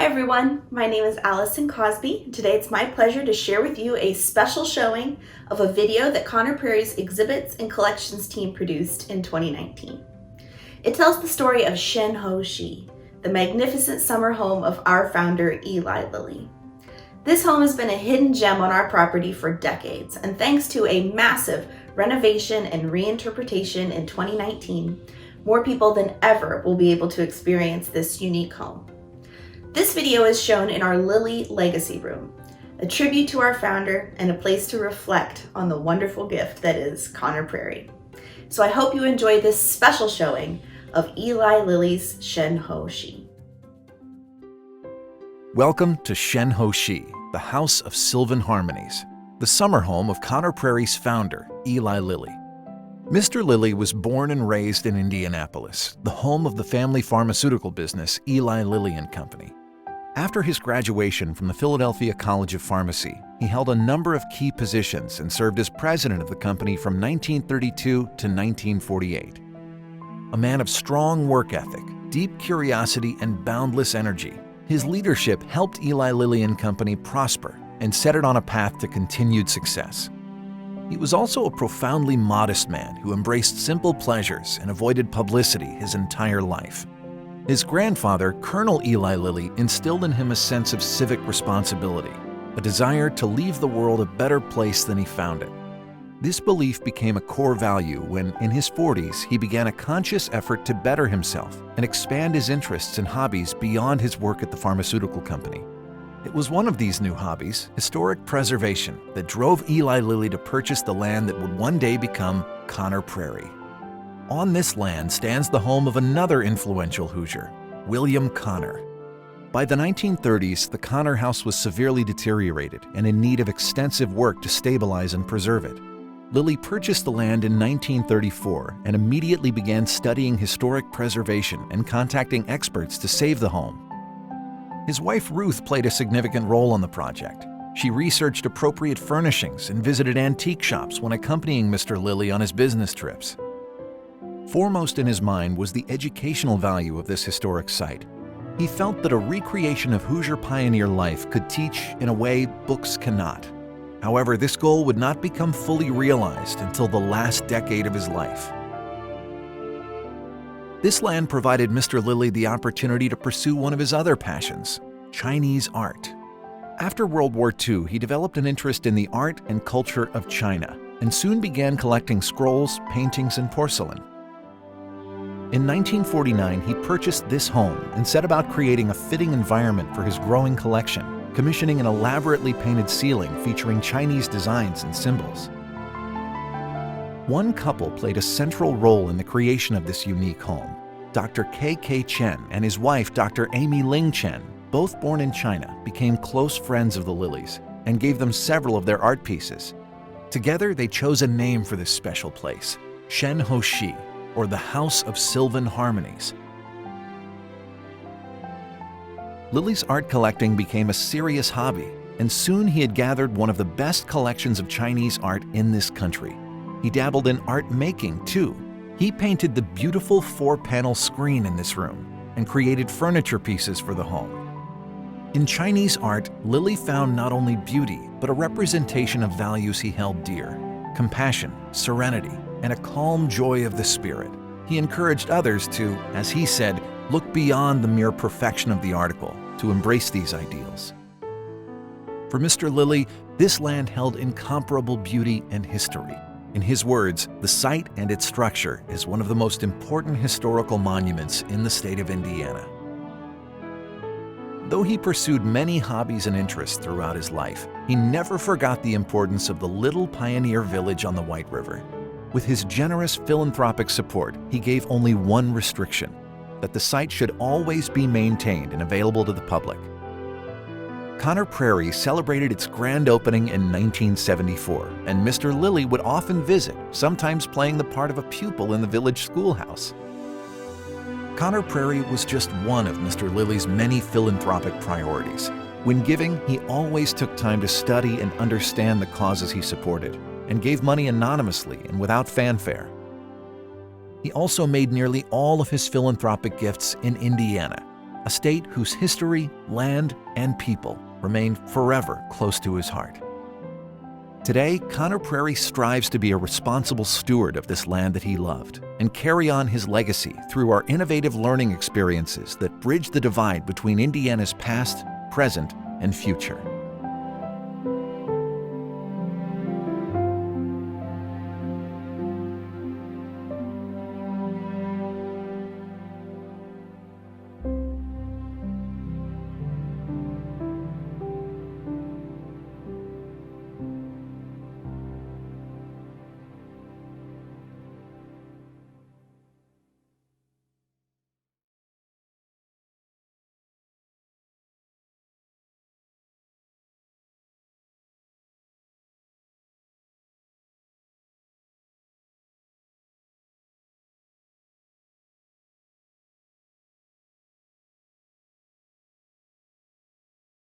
Hi everyone, my name is Allison Cosby. Today it's my pleasure to share with you a special showing of a video that Conner Prairie's Exhibits and Collections team produced in 2019. It tells the story of Shen Ho Shi, the magnificent summer home of our founder Eli Lilly. This home has been a hidden gem on our property for decades, and thanks to a massive renovation and reinterpretation in 2019, more people than ever will be able to experience this unique home. This video is shown in our Lilly Legacy Room, a tribute to our founder and a place to reflect on the wonderful gift that is Conner Prairie. So I hope you enjoy this special showing of Eli Lilly's Shen Ho Shi. Welcome to Shen Ho Shi, the House of Sylvan Harmonies, the summer home of Conner Prairie's founder, Eli Lilly. Mr. Lilly was born and raised in Indianapolis, the home of the family pharmaceutical business Eli Lilly and Company. After his graduation from the Philadelphia College of Pharmacy, he held a number of key positions and served as president of the company from 1932 to 1948. A man of strong work ethic, deep curiosity, and boundless energy, his leadership helped Eli Lilly and Company prosper and set it on a path to continued success. He was also a profoundly modest man who embraced simple pleasures and avoided publicity his entire life. His grandfather, Colonel Eli Lilly, instilled in him a sense of civic responsibility, a desire to leave the world a better place than he found it. This belief became a core value when, in his 40s, he began a conscious effort to better himself and expand his interests and hobbies beyond his work at the pharmaceutical company. It was one of these new hobbies, historic preservation, that drove Eli Lilly to purchase the land that would one day become Conner Prairie. On this land stands the home of another influential Hoosier, William Conner. By the 1930s, the Conner house was severely deteriorated and in need of extensive work to stabilize and preserve it. Lilly purchased the land in 1934 and immediately began studying historic preservation and contacting experts to save the home. His wife Ruth played a significant role on the project. She researched appropriate furnishings and visited antique shops when accompanying Mr. Lilly on his business trips. Foremost in his mind was the educational value of this historic site. He felt that a recreation of Hoosier pioneer life could teach in a way books cannot. However, this goal would not become fully realized until the last decade of his life. This land provided Mr. Lilly the opportunity to pursue one of his other passions, Chinese art. After World War II, he developed an interest in the art and culture of China and soon began collecting scrolls, paintings, and porcelain. In 1949, he purchased this home and set about creating a fitting environment for his growing collection, commissioning an elaborately painted ceiling featuring Chinese designs and symbols. One couple played a central role in the creation of this unique home. Dr. K.K. Chen and his wife, Dr. Amy Ling Chen, both born in China, became close friends of the Lillys and gave them several of their art pieces. Together, they chose a name for this special place, Shen Ho Shi, or the House of Sylvan Harmonies. Lilly's art collecting became a serious hobby, and soon he had gathered one of the best collections of Chinese art in this country. He dabbled in art making, too. He painted the beautiful 4-panel screen in this room and created furniture pieces for the home. In Chinese art, Lilly found not only beauty, but a representation of values he held dear: compassion, serenity, and a calm joy of the spirit. He encouraged others to, as he said, look beyond the mere perfection of the article, to embrace these ideals. For Mr. Lilly, this land held incomparable beauty and history. In his words, the site and its structure is one of the most important historical monuments in the state of Indiana. Though he pursued many hobbies and interests throughout his life, he never forgot the importance of the little pioneer village on the White River. With his generous philanthropic support, he gave only one restriction: that the site should always be maintained and available to the public. Conner Prairie celebrated its grand opening in 1974, and Mr. Lilly would often visit, sometimes playing the part of a pupil in the village schoolhouse. Conner Prairie was just one of Mr. Lilly's many philanthropic priorities. When giving, he always took time to study and understand the causes he supported, and gave money anonymously and without fanfare. He also made nearly all of his philanthropic gifts in Indiana, a state whose history, land, and people remain forever close to his heart. Today, Conner Prairie strives to be a responsible steward of this land that he loved and carry on his legacy through our innovative learning experiences that bridge the divide between Indiana's past, present, and future.